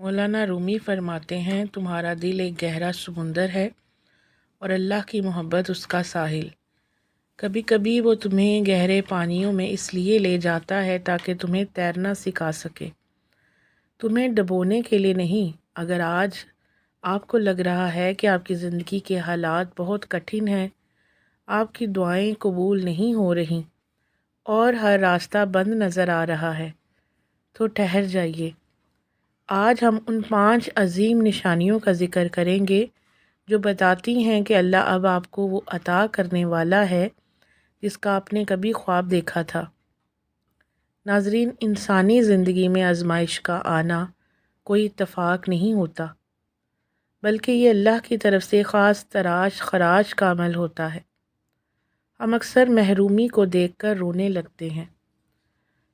مولانا رومی فرماتے ہیں تمہارا دل ایک گہرا سمندر ہے اور اللہ کی محبت اس کا ساحل۔ کبھی کبھی وہ تمہیں گہرے پانیوں میں اس لیے لے جاتا ہے تاکہ تمہیں تیرنا سکھا سکے، تمہیں ڈبونے کے لیے نہیں۔ اگر آج آپ کو لگ رہا ہے کہ آپ کی زندگی کے حالات بہت کٹھن ہیں، آپ کی دعائیں قبول نہیں ہو رہی اور ہر راستہ بند نظر آ رہا ہے، تو ٹھہر جائیے۔ آج ہم ان 5 عظیم نشانیوں کا ذکر کریں گے جو بتاتی ہیں کہ اللہ اب آپ کو وہ عطا کرنے والا ہے جس کا آپ نے کبھی خواب دیکھا تھا۔ ناظرین، انسانی زندگی میں آزمائش کا آنا کوئی اتفاق نہیں ہوتا، بلکہ یہ اللہ کی طرف سے خاص تراش خراش کا عمل ہوتا ہے۔ ہم اکثر محرومی کو دیکھ کر رونے لگتے ہیں،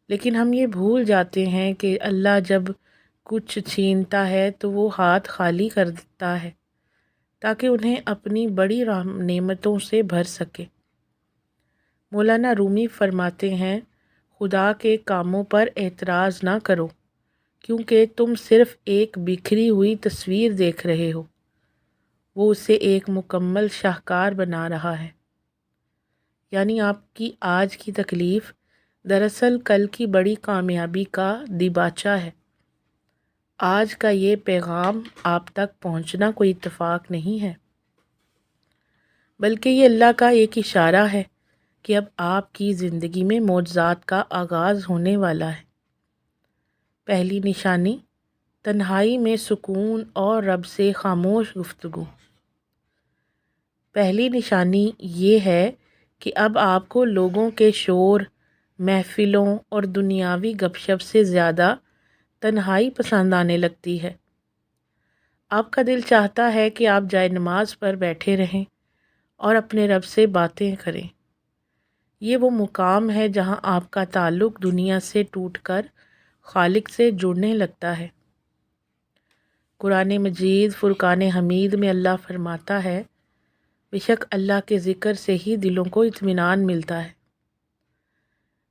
لیکن ہم یہ بھول جاتے ہیں کہ اللہ جب کچھ چھینتا ہے تو وہ ہاتھ خالی کر دیتا ہے تاکہ انہیں اپنی بڑی نعمتوں سے بھر سکے۔ مولانا رومی فرماتے ہیں خدا کے کاموں پر اعتراض نہ کرو، کیونکہ تم صرف ایک بکھری ہوئی تصویر دیکھ رہے ہو، وہ اسے ایک مکمل شاہکار بنا رہا ہے۔ یعنی آپ کی آج کی تکلیف دراصل کل کی بڑی کامیابی کا دیباچہ ہے۔ آج کا یہ پیغام آپ تک پہنچنا کوئی اتفاق نہیں ہے، بلکہ یہ اللہ کا ایک اشارہ ہے کہ اب آپ کی زندگی میں معجزات کا آغاز ہونے والا ہے۔ پہلی نشانی، تنہائی میں سکون اور رب سے خاموش گفتگو۔ پہلی نشانی یہ ہے کہ اب آپ کو لوگوں کے شور، محفلوں اور دنیاوی گپ شپ سے زیادہ تنہائی پسند آنے لگتی ہے۔ آپ کا دل چاہتا ہے کہ آپ جائے نماز پر بیٹھے رہیں اور اپنے رب سے باتیں کریں۔ یہ وہ مقام ہے جہاں آپ کا تعلق دنیا سے ٹوٹ کر خالق سے جڑنے لگتا ہے۔ قرآن مجید فرقان حمید میں اللہ فرماتا ہے، بے شک اللہ کے ذکر سے ہی دلوں کو اطمینان ملتا ہے۔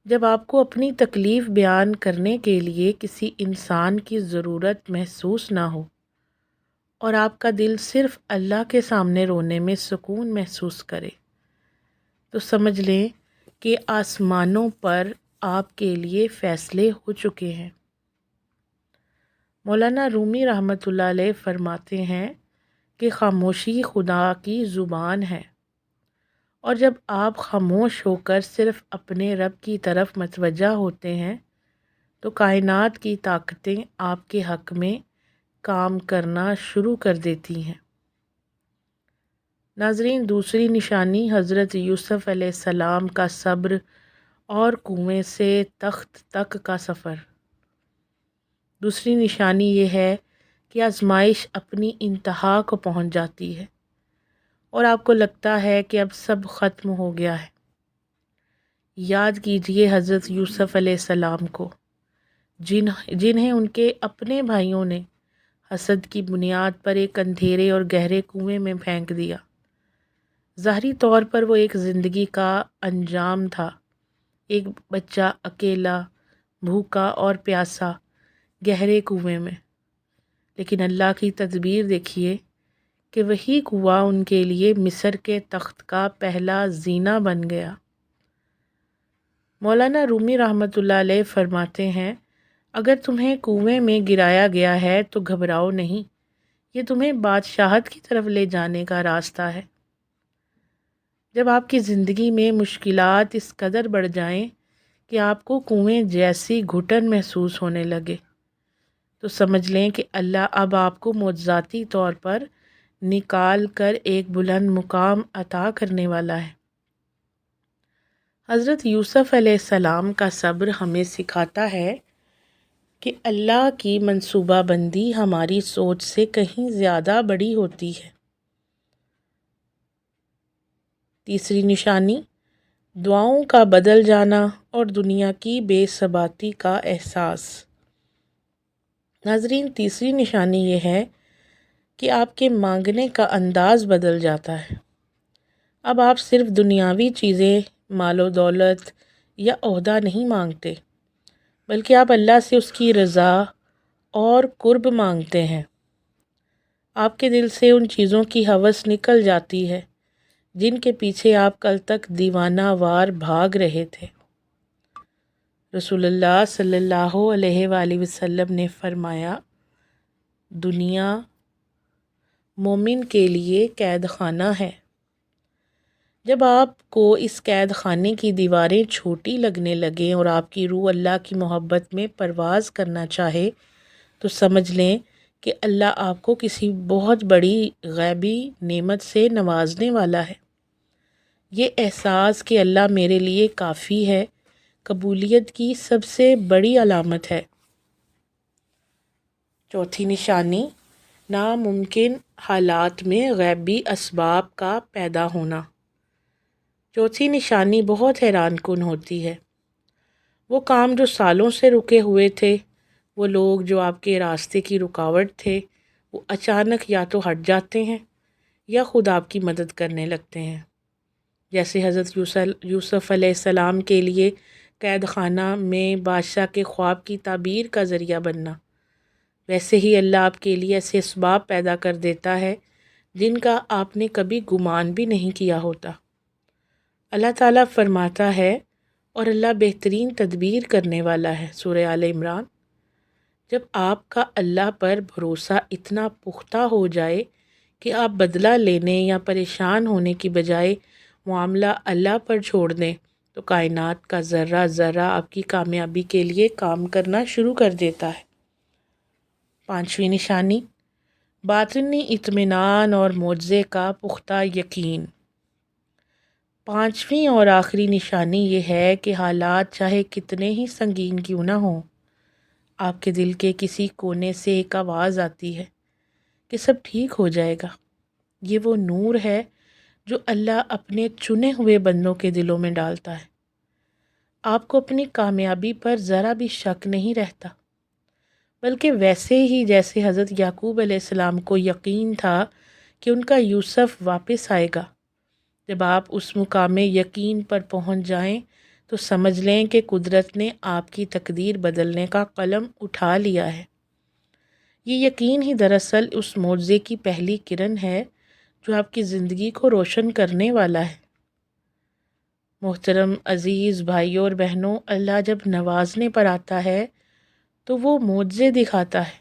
جب آپ کو اپنی تکلیف بیان کرنے کے لیے کسی انسان کی ضرورت محسوس نہ ہو اور آپ کا دل صرف اللہ کے سامنے رونے میں سکون محسوس کرے، تو سمجھ لیں کہ آسمانوں پر آپ کے لیے فیصلے ہو چکے ہیں۔ مولانا رومی رحمۃ اللہ علیہ فرماتے ہیں کہ خاموشی خدا کی زبان ہے، اور جب آپ خاموش ہو کر صرف اپنے رب کی طرف متوجہ ہوتے ہیں تو کائنات کی طاقتیں آپ کے حق میں کام کرنا شروع کر دیتی ہیں۔ ناظرین، دوسری نشانی حضرت یوسف علیہ السلام کا صبر اور کنویں سے تخت تک کا سفر۔ دوسری نشانی یہ ہے کہ آزمائش اپنی انتہا کو پہنچ جاتی ہے اور آپ کو لگتا ہے کہ اب سب ختم ہو گیا ہے۔ یاد کیجئے حضرت یوسف علیہ السلام کو، جنہیں ان کے اپنے بھائیوں نے حسد کی بنیاد پر ایک اندھیرے اور گہرے کنویں میں پھینک دیا۔ ظاہری طور پر وہ ایک زندگی کا انجام تھا، ایک بچہ اکیلا، بھوکا اور پیاسا گہرے کنویں میں، لیکن اللہ کی تدبیر دیکھیے کہ وہی کنواں ان کے لیے مصر کے تخت کا پہلا زینہ بن گیا۔ مولانا رومی رحمۃ اللہ علیہ فرماتے ہیں، اگر تمہیں کنویں میں گرایا گیا ہے تو گھبراؤ نہیں، یہ تمہیں بادشاہت کی طرف لے جانے کا راستہ ہے۔ جب آپ کی زندگی میں مشکلات اس قدر بڑھ جائیں کہ آپ کو کنویں جیسی گھٹن محسوس ہونے لگے، تو سمجھ لیں کہ اللہ اب آپ کو معجزاتی طور پر نکال کر ایک بلند مقام عطا کرنے والا ہے۔ حضرت یوسف علیہ السلام کا صبر ہمیں سکھاتا ہے کہ اللہ کی منصوبہ بندی ہماری سوچ سے کہیں زیادہ بڑی ہوتی ہے۔ تیسری نشانی، دعاؤں کا بدل جانا اور دنیا کی بے ثباتی کا احساس۔ ناظرین، تیسری نشانی یہ ہے کہ آپ کے مانگنے کا انداز بدل جاتا ہے۔ اب آپ صرف دنیاوی چیزیں، مال و دولت یا عہدہ نہیں مانگتے، بلکہ آپ اللہ سے اس کی رضا، اور قرب مانگتے ہیں، آپ کے دل سے ان چیزوں کی ہوس نکل جاتی ہے جن کے پیچھے آپ کل تک دیوانہ وار بھاگ رہے تھے۔ رسول اللہ صلی اللہ علیہ وآلہ وسلم نے فرمایا، دنیا مومن کے لیے قید خانہ ہے۔ جب آپ کو اس قید خانے کی دیواریں چھوٹی لگنے لگیں اور آپ کی روح اللہ کی محبت میں پرواز کرنا چاہے تو سمجھ لیں کہ اللہ آپ کو کسی بہت بڑی غیبی نعمت سے نوازنے والا ہے۔ یہ احساس کہ اللہ میرے لیے کافی ہے، قبولیت کی سب سے بڑی علامت ہے۔ چوتھی نشانی، ناممکن حالات میں غیبی اسباب کا پیدا ہونا۔ چوتھی نشانی بہت حیران کن ہوتی ہے۔ وہ کام جو سالوں سے رکے ہوئے تھے، وہ لوگ جو آپ کے راستے کی رکاوٹ تھے، وہ اچانک یا تو ہٹ جاتے ہیں یا خود آپ کی مدد کرنے لگتے ہیں۔ جیسے حضرت یوسف علیہ السلام کے لیے قید خانہ میں بادشاہ کے خواب کی تعبیر کا ذریعہ بننا، ویسے ہی اللہ آپ کے لیے ایسے اسباب پیدا کر دیتا ہے جن کا آپ نے کبھی گمان بھی نہیں کیا ہوتا۔ اللہ تعالیٰ فرماتا ہے، اور اللہ بہترین تدبیر کرنے والا ہے، سورہ آل عمران۔ جب آپ کا اللہ پر بھروسہ اتنا پختہ ہو جائے کہ آپ بدلہ لینے یا پریشان ہونے کی بجائے معاملہ اللہ پر چھوڑ دیں تو کائنات کا ذرہ ذرہ آپ کی کامیابی کے لیے کام کرنا شروع کر دیتا ہے۔ پانچویں نشانی، باطنی اطمینان اور معجزے کا پختہ یقین۔ پانچویں اور آخری نشانی یہ ہے کہ حالات چاہے کتنے ہی سنگین کیوں نہ ہوں، آپ کے دل کے کسی کونے سے ایک آواز آتی ہے کہ سب ٹھیک ہو جائے گا۔ یہ وہ نور ہے جو اللہ اپنے چنے ہوئے بندوں کے دلوں میں ڈالتا ہے۔ آپ کو اپنی کامیابی پر ذرا بھی شک نہیں رہتا، بلکہ ویسے ہی جیسے حضرت یعقوب علیہ السلام کو یقین تھا کہ ان کا یوسف واپس آئے گا۔ جب آپ اس مقام یقین پر پہنچ جائیں تو سمجھ لیں کہ قدرت نے آپ کی تقدیر بدلنے کا قلم اٹھا لیا ہے۔ یہ یقین ہی دراصل اس معجزے کی پہلی کرن ہے جو آپ کی زندگی کو روشن کرنے والا ہے۔ محترم عزیز بھائیوں اور بہنوں، اللہ جب نوازنے پر آتا ہے تو وہ معجزے دکھاتا ہے۔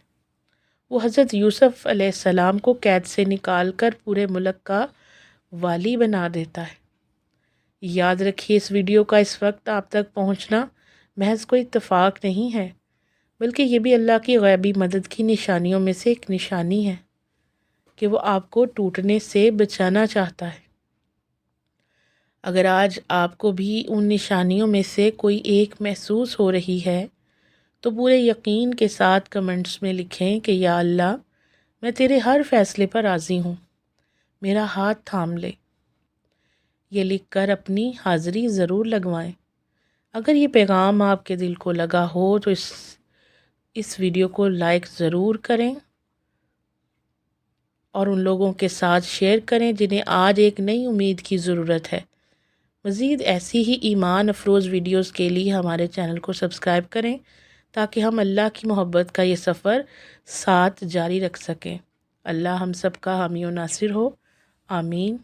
وہ حضرت یوسف علیہ السلام کو قید سے نکال کر پورے ملک کا والی بنا دیتا ہے۔ یاد رکھیے، اس ویڈیو کا اس وقت آپ تک پہنچنا محض کوئی اتفاق نہیں ہے، بلکہ یہ بھی اللہ کی غیبی مدد کی نشانیوں میں سے ایک نشانی ہے کہ وہ آپ کو ٹوٹنے سے بچانا چاہتا ہے۔ اگر آج آپ کو بھی ان نشانیوں میں سے کوئی ایک محسوس ہو رہی ہے تو پورے یقین کے ساتھ کمنٹس میں لکھیں کہ یا اللہ، میں تیرے ہر فیصلے پر راضی ہوں، میرا ہاتھ تھام لے۔ یہ لکھ کر اپنی حاضری ضرور لگوائیں۔ اگر یہ پیغام آپ کے دل کو لگا ہو تو اس ویڈیو کو لائک ضرور کریں اور ان لوگوں کے ساتھ شیئر کریں جنہیں آج ایک نئی امید کی ضرورت ہے۔ مزید ایسی ہی ایمان افروز ویڈیوز کے لیے ہمارے چینل کو سبسکرائب کریں تاکہ ہم اللہ کی محبت کا یہ سفر ساتھ جاری رکھ سکیں۔ اللہ ہم سب کا حامی و ناصر ہو، آمین۔